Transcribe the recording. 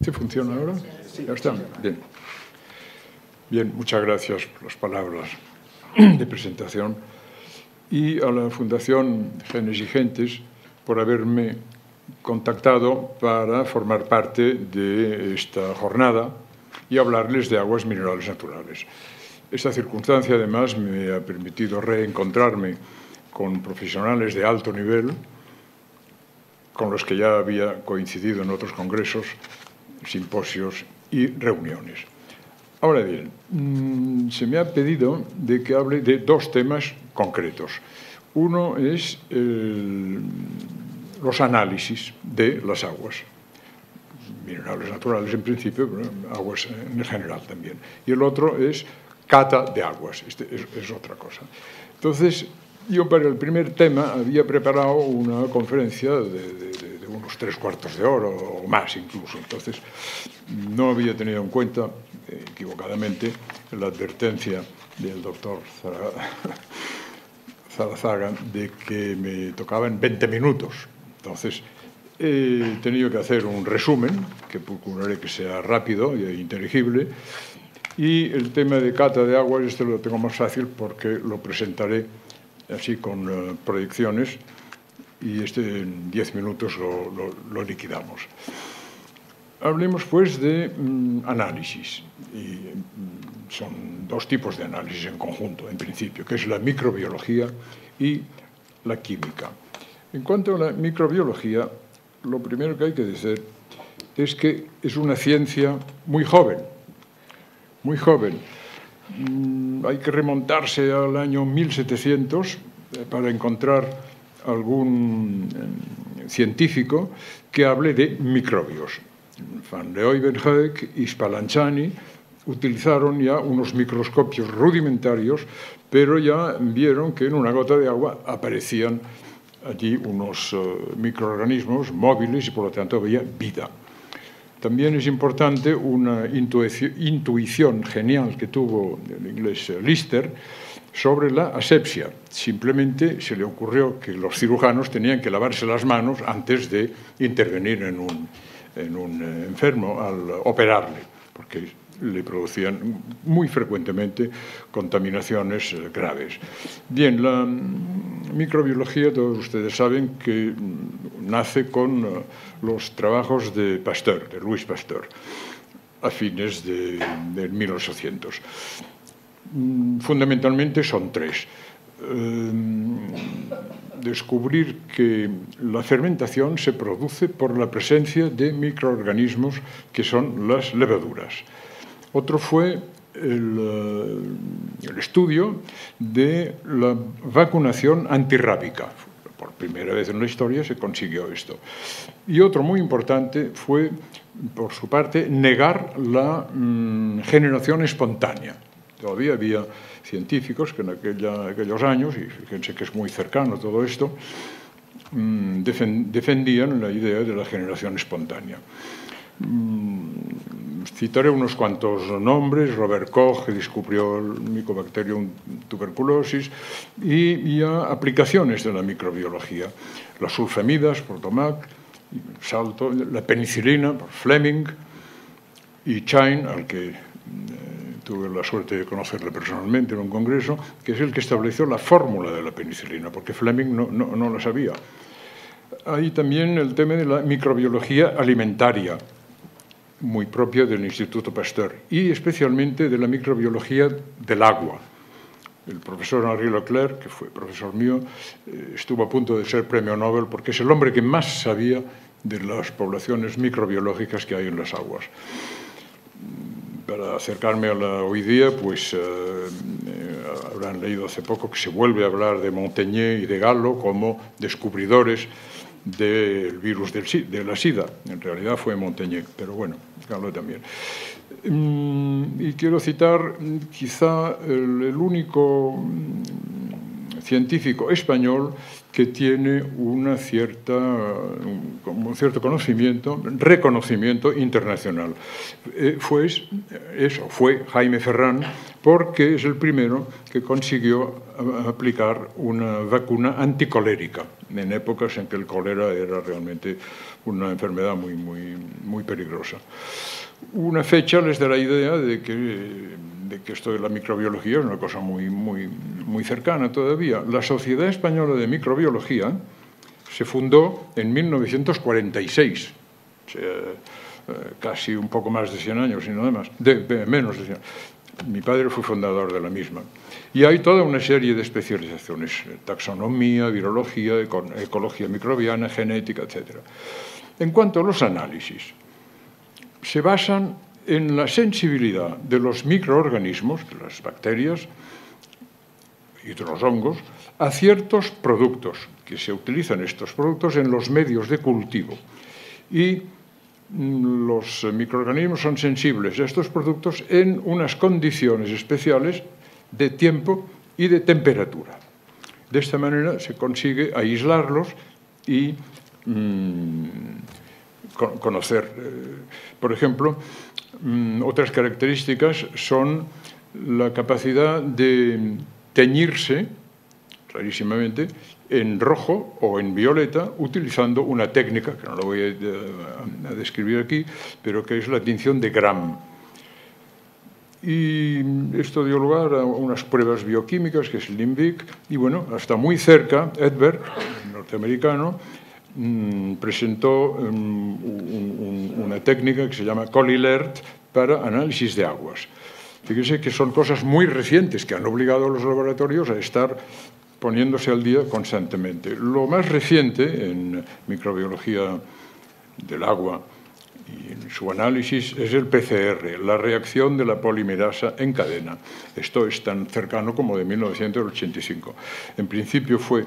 ¿Sí funciona ahora? Sí. ¿Ya está? Bien. Bien, muchas gracias por las palabras de presentación y a la Fundación Genes y Gentes por haberme contactado para formar parte de esta jornada y hablarles de aguas minerales naturales. Esta circunstancia, además, me ha permitido reencontrarme con profesionales de alto nivel con los que ya había coincidido en otros congresos, simposios y reuniones. Ahora bien, se me ha pedido de que hable de dos temas concretos. Uno es los análisis de las aguas, minerales naturales en principio, pero aguas en general también. Y el otro es cata de aguas, es otra cosa. Entonces, yo para el primer tema había preparado una conferencia de unos 3/4 de hora o más incluso. Entonces, no había tenido en cuenta, equivocadamente, la advertencia del doctor Zarazaga de que me tocaban 20 minutos. Entonces, he tenido que hacer un resumen, que procuraré que sea rápido e inteligible, y el tema de cata de aguas, este lo tengo más fácil porque lo presentaré así con proyecciones, y en 10 minutos lo liquidamos. Hablemos, pues, de análisis. Y son dos tipos de análisis en conjunto, en principio, que es la microbiología y la química. En cuanto a la microbiología, lo primero que hay que decir es que es una ciencia muy joven, muy joven. Hay que remontarse al año 1700 para encontrar algún científico que hable de microbios. Van Leeuwenhoek y Spallanzani utilizaron ya unos microscopios rudimentarios, pero ya vieron que en una gota de agua aparecían allí unos microorganismos móviles y por lo tanto había vida. También es importante una intuición genial que tuvo el inglés Lister sobre la asepsia. Simplemente se le ocurrió que los cirujanos tenían que lavarse las manos antes de intervenir en un enfermo al operarle, porque le producían muy frecuentemente contaminaciones graves. Bien, la microbiología, todos ustedes saben que nace con los trabajos de Pasteur, de Louis Pasteur, a fines del 1800. Fundamentalmente son tres. Descubrir que la fermentación se produce por la presencia de microorganismos que son las levaduras. Otro fue el estudio de la vacunación antirrábica. Por primera vez en la historia se consiguió esto. Y otro muy importante fue, por su parte, negar la generación espontánea. Todavía había científicos que en aquellos años, y fíjense que es muy cercano todo esto, defendían la idea de la generación espontánea. Citaré unos cuantos nombres: Robert Koch, que descubrió el Mycobacterium tuberculosis, y ya aplicaciones de la microbiología. Las sulfamidas, por Tomac, Salto, la penicilina, por Fleming, y Chain, al que tuve la suerte de conocerle personalmente en un congreso, que es el que estableció la fórmula de la penicilina, porque Fleming no la sabía. Hay también el tema de la microbiología alimentaria, muy propia del Instituto Pasteur, y especialmente de la microbiología del agua. El profesor Henri Leclerc, que fue profesor mío, estuvo a punto de ser premio Nobel porque es el hombre que más sabía de las poblaciones microbiológicas que hay en las aguas. Para acercarme a la hoy día, pues habrán leído hace poco que se vuelve a hablar de Montagnier y de Gallo como descubridores del virus de la SIDA. En realidad fue Montagnier, pero bueno, Gallo también. Y quiero citar quizá el único científico español que tiene un cierto reconocimiento internacional. Fue Jaime Ferrán, porque es el primero que consiguió aplicar una vacuna anticolérica en épocas en que el cólera era realmente una enfermedad muy peligrosa. Una fecha les da la idea de que esto de la microbiología es una cosa muy cercana todavía. La Sociedad Española de Microbiología se fundó en 1946, o sea, casi un poco más de 100 años, sino menos de 100 años. Mi padre fue fundador de la misma. Y hay toda una serie de especializaciones: taxonomía, virología, ecología microbiana, genética, etc. En cuanto a los análisis, se basan en la sensibilidad de los microorganismos, de las bacterias y de los hongos, a ciertos productos, que se utilizan estos productos en los medios de cultivo. Y los microorganismos son sensibles a estos productos en unas condiciones especiales de tiempo y de temperatura. De esta manera se consigue aislarlos y conocer. Por ejemplo, otras características son la capacidad de teñirse, clarísimamente, en rojo o en violeta, utilizando una técnica, que no la voy a describir aquí, pero que es la tinción de Gram. Y esto dio lugar a unas pruebas bioquímicas, que es el INVIC, y bueno, hasta muy cerca, Edberg, norteamericano, presentó una técnica que se llama CoLILERT para análisis de aguas. Fíjense que son cosas muy recientes que han obligado a los laboratorios a estar poniéndose al día constantemente. Lo más reciente en microbiología del agua y en su análisis es el PCR, la reacción de la polimerasa en cadena. Esto es tan cercano como de 1985. En principio fue